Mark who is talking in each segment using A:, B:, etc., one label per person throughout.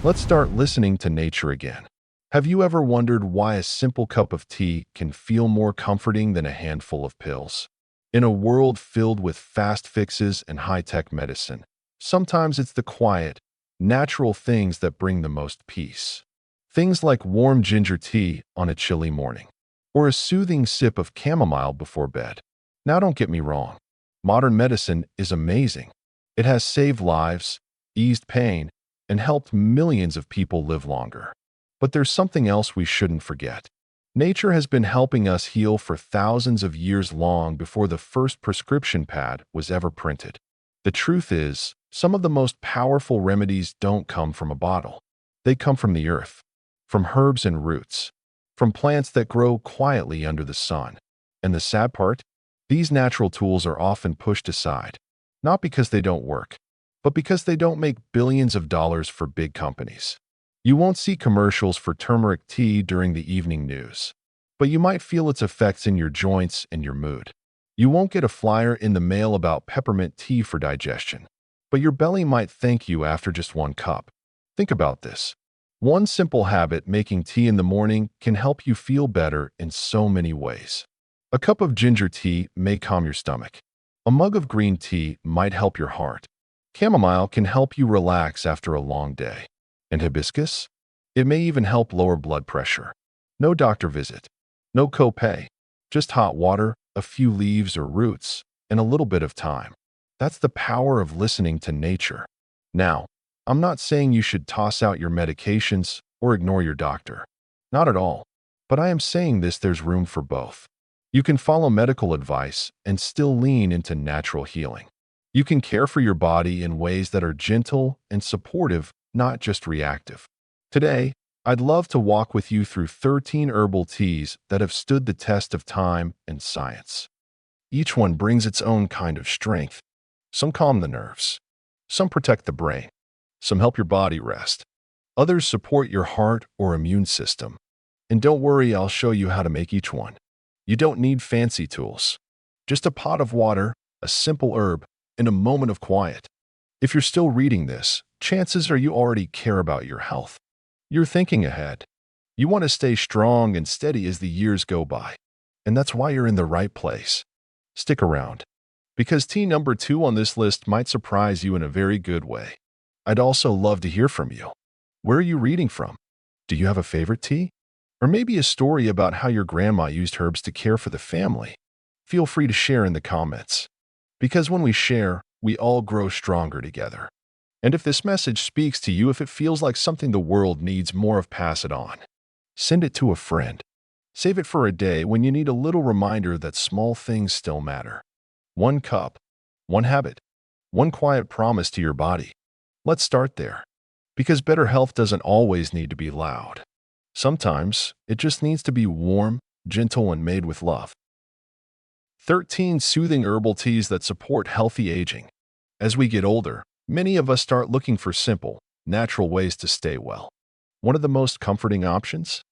A: Let's start listening to nature again. Have you ever wondered why a simple cup of tea can feel more comforting than a handful of pills? In a world filled with fast fixes and high-tech medicine, sometimes it's the quiet, natural things that bring the most peace. Things like warm ginger tea on a chilly morning, or a soothing sip of chamomile before bed. Now don't get me wrong, modern medicine is amazing. It has saved lives, eased pain, and helped millions of people live longer. But there's something else we shouldn't forget. Nature has been helping us heal for thousands of years long before the first prescription pad was ever printed. The truth is, some of the most powerful remedies don't come from a bottle. They come from the earth, from herbs and roots, from plants that grow quietly under the sun. And the sad part? These natural tools are often pushed aside, not because they don't work, but because they don't make billions of dollars for big companies. You won't see commercials for turmeric tea during the evening news, but you might feel its effects in your joints and your mood. You won't get a flyer in the mail about peppermint tea for digestion, but your belly might thank you after just one cup. Think about this. One simple habit, making tea in the morning, can help you feel better in so many ways. A cup of ginger tea may calm your stomach. A mug of green tea might help your heart. Chamomile can help you relax after a long day. And hibiscus? It may even help lower blood pressure. No doctor visit, no copay, just hot water, a few leaves or roots, and a little bit of time. That's the power of listening to nature. Now, I'm not saying you should toss out your medications or ignore your doctor. Not at all. But I am saying there's room for both. You can follow medical advice and still lean into natural healing. You can care for your body in ways that are gentle and supportive, not just reactive. Today, I'd love to walk with you through 13 herbal teas that have stood the test of time and science. Each one brings its own kind of strength. Some calm the nerves. Some protect the brain. Some help your body rest. Others support your heart or immune system. And don't worry, I'll show you how to make each one. You don't need fancy tools. Just a pot of water, a simple herb, and a moment of quiet. If you're still reading this, chances are you already care about your health. You're thinking ahead. You want to stay strong and steady as the years go by. And that's why you're in the right place. Stick around, because tea number 2 on this list might surprise you in a very good way. I'd also love to hear from you. Where are you reading from? Do you have a favorite tea? Or maybe a story about how your grandma used herbs to care for the family? Feel free to share in the comments. Because when we share, we all grow stronger together. And if this message speaks to you, if it feels like something the world needs more of, pass it on. Send it to a friend. Save it for a day when you need a little reminder that small things still matter. One cup, one habit, one quiet promise to your body. Let's start there. Because better health doesn't always need to be loud. Sometimes it just needs to be warm, gentle, and made with love. 13 soothing herbal teas that support healthy aging. As we get older, many of us start looking for simple, natural ways to stay well. One of the most comforting options?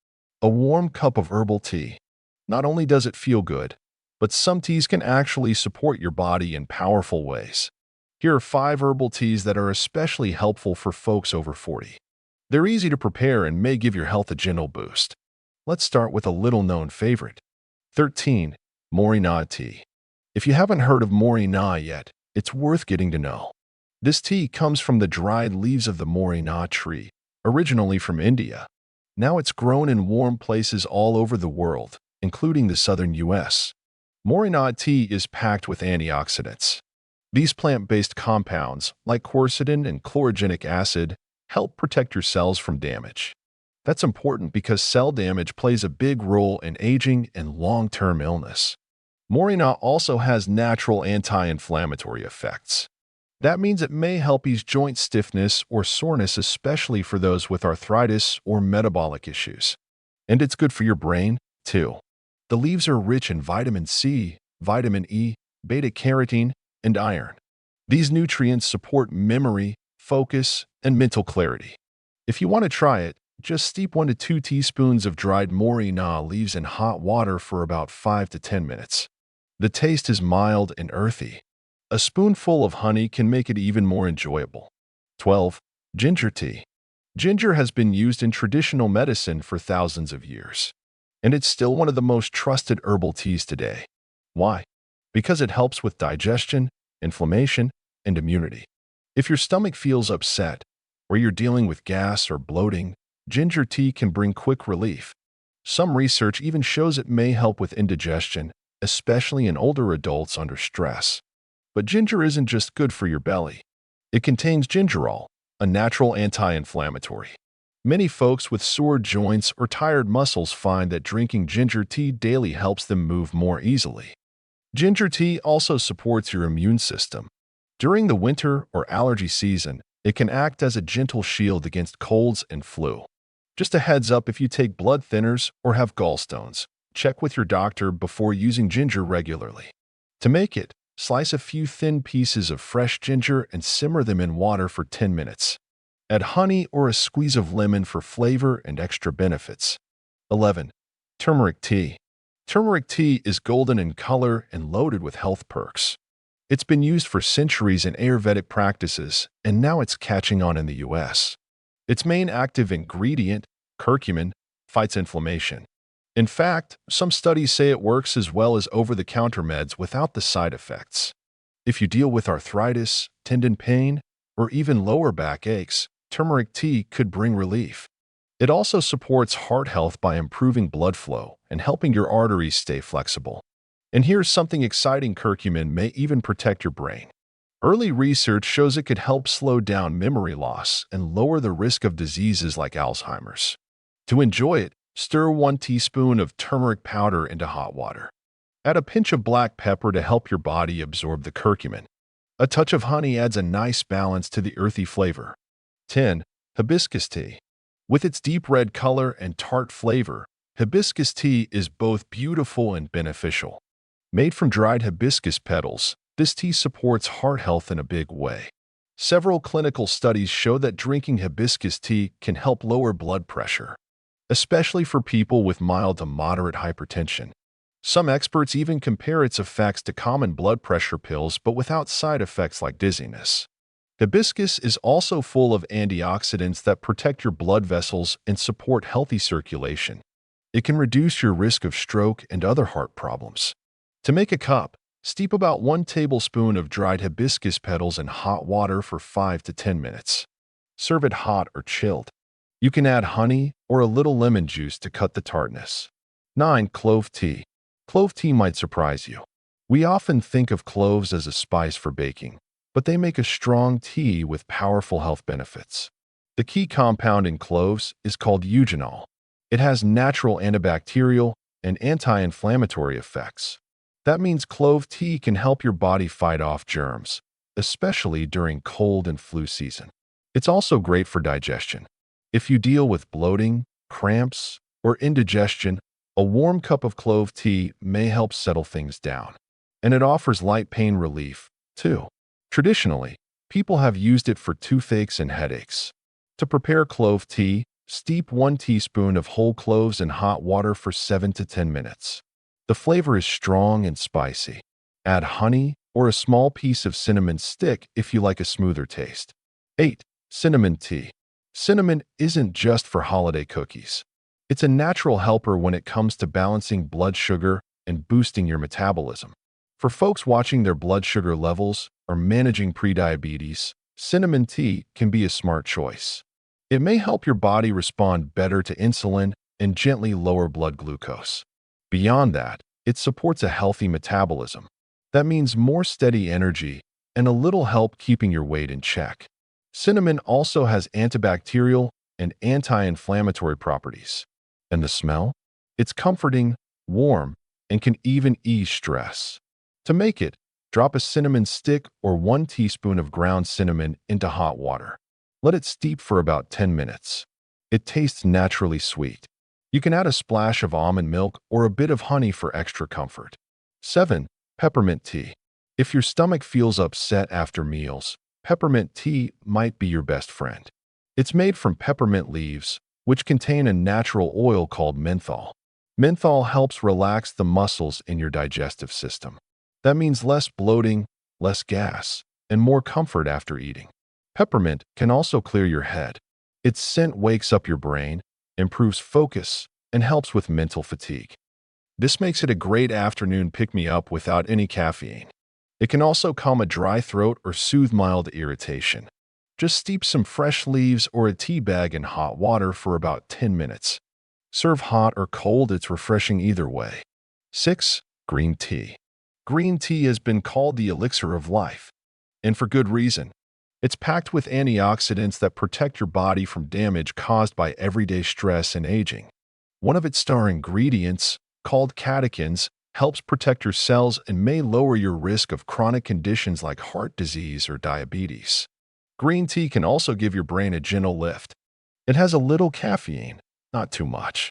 A: A warm cup of herbal tea. Not only does it feel good, but some teas can actually support your body in powerful ways. Here are 5 herbal teas that are especially helpful for folks over 40. They're easy to prepare and may give your health a gentle boost. Let's start with a little-known favorite. 13. Moringa tea. If you haven't heard of moringa yet, it's worth getting to know. This tea comes from the dried leaves of the moringa tree, originally from India. Now it's grown in warm places all over the world, including the southern US. Moringa tea is packed with antioxidants. These plant-based compounds, like quercetin and chlorogenic acid, help protect your cells from damage. That's important because cell damage plays a big role in aging and long-term illness. Moringa also has natural anti-inflammatory effects. That means it may help ease joint stiffness or soreness, especially for those with arthritis or metabolic issues. And it's good for your brain, too. The leaves are rich in vitamin C, vitamin E, beta-carotene, and iron. These nutrients support memory, focus, and mental clarity. If you want to try it, just steep 1 to 2 teaspoons of dried moringa leaves in hot water for about 5 to 10 minutes. The taste is mild and earthy. A spoonful of honey can make it even more enjoyable. 12. Ginger tea. Ginger has been used in traditional medicine for thousands of years, and it's still one of the most trusted herbal teas today. Why? Because it helps with digestion, inflammation, and immunity. If your stomach feels upset, or you're dealing with gas or bloating, ginger tea can bring quick relief. Some research even shows it may help with indigestion, especially in older adults under stress. But ginger isn't just good for your belly. It contains gingerol, a natural anti-inflammatory. Many folks with sore joints or tired muscles find that drinking ginger tea daily helps them move more easily. Ginger tea also supports your immune system. During the winter or allergy season, it can act as a gentle shield against colds and flu. Just a heads up, if you take blood thinners or have gallstones, check with your doctor before using ginger regularly. To make it, slice a few thin pieces of fresh ginger and simmer them in water for 10 minutes. Add honey or a squeeze of lemon for flavor and extra benefits. 11. Turmeric tea. Turmeric tea is golden in color and loaded with health perks. It's been used for centuries in Ayurvedic practices, and now it's catching on in the US. Its main active ingredient, curcumin, fights inflammation. In fact, some studies say it works as well as over-the-counter meds without the side effects. If you deal with arthritis, tendon pain, or even lower back aches, turmeric tea could bring relief. It also supports heart health by improving blood flow and helping your arteries stay flexible. And here's something exciting: curcumin may even protect your brain. Early research shows it could help slow down memory loss and lower the risk of diseases like Alzheimer's. To enjoy it, stir 1 teaspoon of turmeric powder into hot water. Add a pinch of black pepper to help your body absorb the curcumin. A touch of honey adds a nice balance to the earthy flavor. 10. Hibiscus tea. With its deep red color and tart flavor, hibiscus tea is both beautiful and beneficial. Made from dried hibiscus petals, this tea supports heart health in a big way. Several clinical studies show that drinking hibiscus tea can help lower blood pressure, especially for people with mild to moderate hypertension. Some experts even compare its effects to common blood pressure pills, but without side effects like dizziness. Hibiscus is also full of antioxidants that protect your blood vessels and support healthy circulation. It can reduce your risk of stroke and other heart problems. To make a cup, steep about 1 tablespoon of dried hibiscus petals in hot water for 5 to 10 minutes. Serve it hot or chilled. You can add honey or a little lemon juice to cut the tartness. 9. Clove tea. Clove tea might surprise you. We often think of cloves as a spice for baking, but they make a strong tea with powerful health benefits. The key compound in cloves is called eugenol. It has natural antibacterial and anti-inflammatory effects. That means clove tea can help your body fight off germs, especially during cold and flu season. It's also great for digestion. If you deal with bloating, cramps, or indigestion, a warm cup of clove tea may help settle things down. And it offers light pain relief, too. Traditionally, people have used it for toothaches and headaches. To prepare clove tea, steep 1 teaspoon of whole cloves in hot water for 7 to 10 minutes. The flavor is strong and spicy. Add honey or a small piece of cinnamon stick if you like a smoother taste. 8. Cinnamon tea. Cinnamon isn't just for holiday cookies. It's a natural helper when it comes to balancing blood sugar and boosting your metabolism. For folks watching their blood sugar levels or managing prediabetes, cinnamon tea can be a smart choice. It may help your body respond better to insulin and gently lower blood glucose. Beyond that, it supports a healthy metabolism. That means more steady energy and a little help keeping your weight in check. Cinnamon also has antibacterial and anti-inflammatory properties. And the smell? It's comforting, warm, and can even ease stress. To make it, drop a cinnamon stick or 1 teaspoon of ground cinnamon into hot water. Let it steep for about 10 minutes. It tastes naturally sweet. You can add a splash of almond milk or a bit of honey for extra comfort. 7. Peppermint tea. If your stomach feels upset after meals, peppermint tea might be your best friend. It's made from peppermint leaves, which contain a natural oil called menthol. Menthol helps relax the muscles in your digestive system. That means less bloating, less gas, and more comfort after eating. Peppermint can also clear your head. Its scent wakes up your brain, improves focus, and helps with mental fatigue. This makes it a great afternoon pick-me-up without any caffeine. It can also calm a dry throat or soothe mild irritation. Just steep some fresh leaves or a tea bag in hot water for about 10 minutes. Serve hot or cold, it's refreshing either way. 6. Green tea. Green tea has been called the elixir of life, and for good reason. It's packed with antioxidants that protect your body from damage caused by everyday stress and aging. One of its star ingredients, called catechins, helps protect your cells and may lower your risk of chronic conditions like heart disease or diabetes. Green tea can also give your brain a gentle lift. It has a little caffeine, not too much.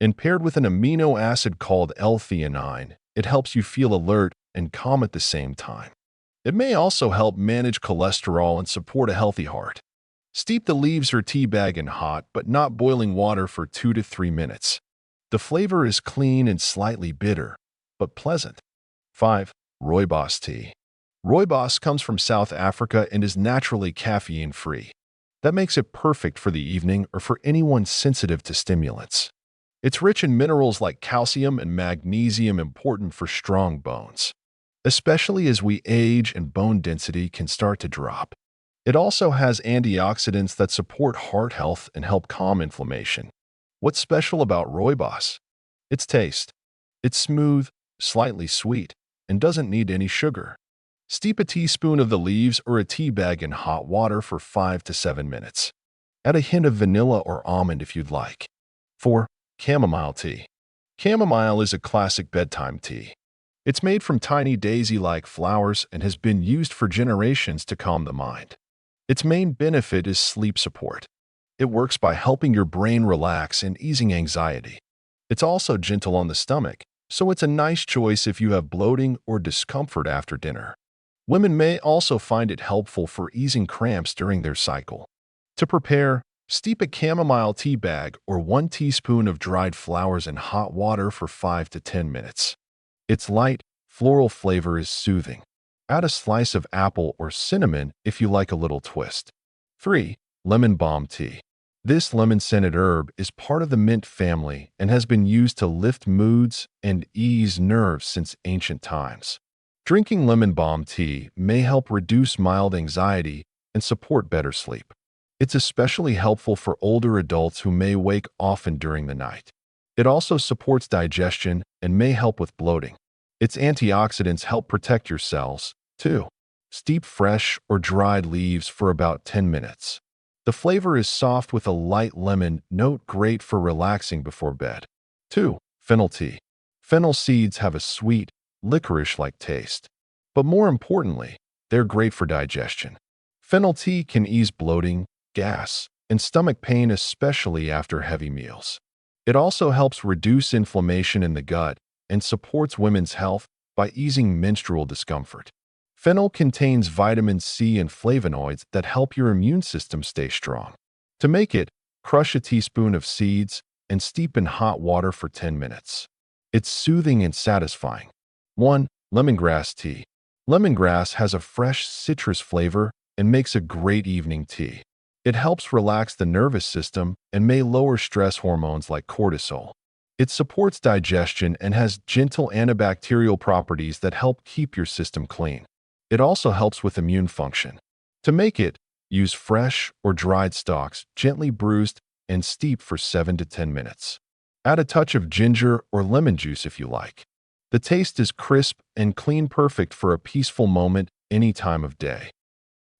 A: And paired with an amino acid called L-theanine, it helps you feel alert and calm at the same time. It may also help manage cholesterol and support a healthy heart. Steep the leaves or tea bag in hot but not boiling water for 2 to 3 minutes. The flavor is clean and slightly bitter, but pleasant. 5. Rooibos tea. Rooibos comes from South Africa and is naturally caffeine-free. That makes it perfect for the evening or for anyone sensitive to stimulants. It's rich in minerals like calcium and magnesium, important for strong bones, especially as we age and bone density can start to drop. It also has antioxidants that support heart health and help calm inflammation. What's special about rooibos? Its taste. It's smooth, slightly sweet, and doesn't need any sugar. Steep a teaspoon of the leaves or a tea bag in hot water for 5 to 7 minutes. Add a hint of vanilla or almond if you'd like. 4. Chamomile tea. Chamomile is a classic bedtime tea. It's made from tiny daisy-like flowers and has been used for generations to calm the mind. Its main benefit is sleep support. It works by helping your brain relax and easing anxiety. It's also gentle on the stomach, so it's a nice choice if you have bloating or discomfort after dinner. Women may also find it helpful for easing cramps during their cycle. To prepare, steep a chamomile tea bag or 1 teaspoon of dried flowers in hot water for 5 to 10 minutes. Its light, floral flavor is soothing. Add a slice of apple or cinnamon if you like a little twist. 3. Lemon balm tea. This lemon-scented herb is part of the mint family and has been used to lift moods and ease nerves since ancient times. Drinking lemon balm tea may help reduce mild anxiety and support better sleep. It's especially helpful for older adults who may wake often during the night. It also supports digestion and may help with bloating. Its antioxidants help protect your cells, too. Steep fresh or dried leaves for about 10 minutes. The flavor is soft with a light lemon note, great for relaxing before bed. 2. Fennel tea. Fennel seeds have a sweet, licorice-like taste. But more importantly, they're great for digestion. Fennel tea can ease bloating, gas, and stomach pain, especially after heavy meals. It also helps reduce inflammation in the gut and supports women's health by easing menstrual discomfort. Fennel contains vitamin C and flavonoids that help your immune system stay strong. To make it, crush a teaspoon of seeds and steep in hot water for 10 minutes. It's soothing and satisfying. 1. Lemongrass tea. Lemongrass has a fresh citrus flavor and makes a great evening tea. It helps relax the nervous system and may lower stress hormones like cortisol. It supports digestion and has gentle antibacterial properties that help keep your system clean. It also helps with immune function. To make it, use fresh or dried stalks, gently bruised, and steep for 7 to 10 minutes. Add a touch of ginger or lemon juice if you like. The taste is crisp and clean, perfect for a peaceful moment any time of day.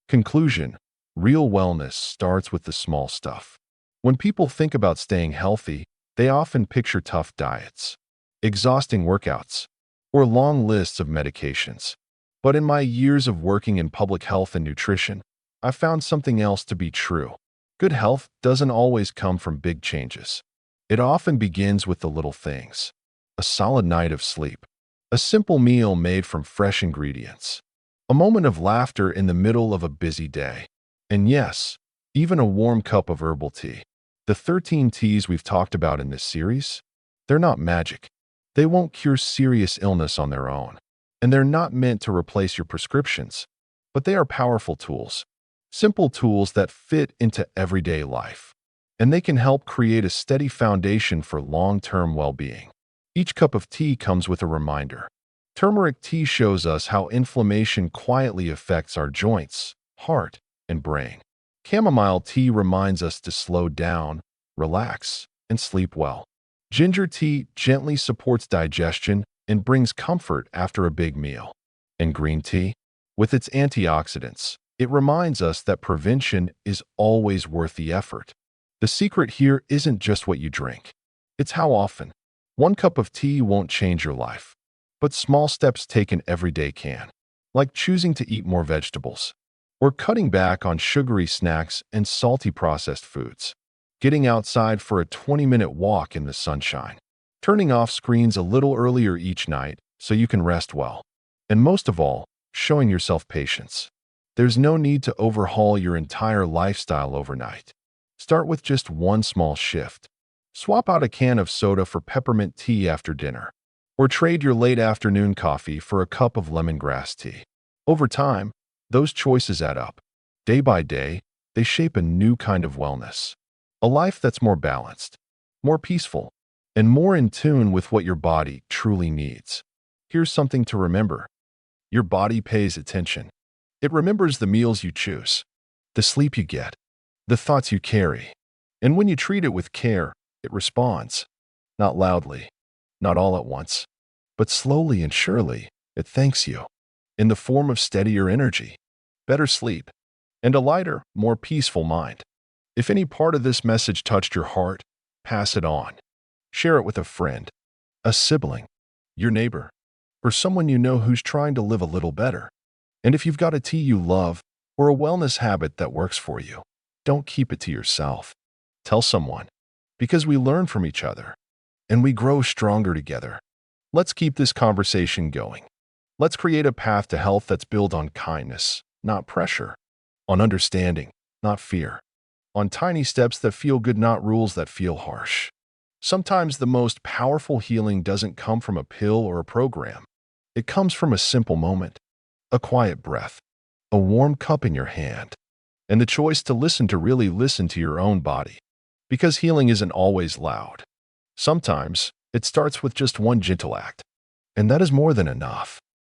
A: Conclusion: real wellness starts with the small stuff. When people think about staying healthy, they often picture tough diets, exhausting workouts, or long lists of medications. But in my years of working in public health and nutrition, I found something else to be true. Good health doesn't always come from big changes. It often begins with the little things: a solid night of sleep, a simple meal made from fresh ingredients, a moment of laughter in the middle of a busy day, and yes, even a warm cup of herbal tea. The 13 teas we've talked about in this series, they're not magic. They won't cure serious illness on their own, and they're not meant to replace your prescriptions, but they are powerful tools, simple tools that fit into everyday life. and they can help create a steady foundation for long-term well-being. Each cup of tea comes with a reminder. Turmeric tea shows us how inflammation quietly affects our joints, heart, and brain. Chamomile tea reminds us to slow down, relax, and sleep well. Ginger tea gently supports digestion and brings comfort after a big meal. And green tea, with its antioxidants, it reminds us that prevention is always worth the effort. The secret here isn't just what you drink. It's how often. One cup of tea won't change your life, but small steps taken every day can, like choosing to eat more vegetables, or cutting back on sugary snacks and salty processed foods, getting outside for a 20-minute walk in the sunshine, turning off screens a little earlier each night so you can rest well, and most of all, showing yourself patience. There's no need to overhaul your entire lifestyle overnight. Start with just one small shift. Swap out a can of soda for peppermint tea after dinner, or trade your late afternoon coffee for a cup of lemongrass tea. Over time, those choices add up. Day by day, they shape a new kind of wellness. A life that's more balanced, more peaceful, and more in tune with what your body truly needs. Here's something to remember. Your body pays attention. It remembers the meals you choose, the sleep you get, the thoughts you carry. And when you treat it with care, it responds. Not loudly, not all at once, but slowly and surely, it thanks you. In the form of steadier energy, better sleep, and a lighter, more peaceful mind. If any part of this message touched your heart, pass it on. Share it with a friend, a sibling, your neighbor, or someone you know who's trying to live a little better. And if you've got a tea you love or a wellness habit that works for you, don't keep it to yourself. Tell someone, because we learn from each other, and we grow stronger together. Let's keep this conversation going. Let's create a path to health that's built on kindness, not pressure, on understanding, not fear, on tiny steps that feel good, not rules that feel harsh. Sometimes the most powerful healing doesn't come from a pill or a program. It comes from a simple moment, a quiet breath, a warm cup in your hand, and the choice to really listen to your own body. Because healing isn't always loud. Sometimes it starts with just one gentle act, and that is more than enough.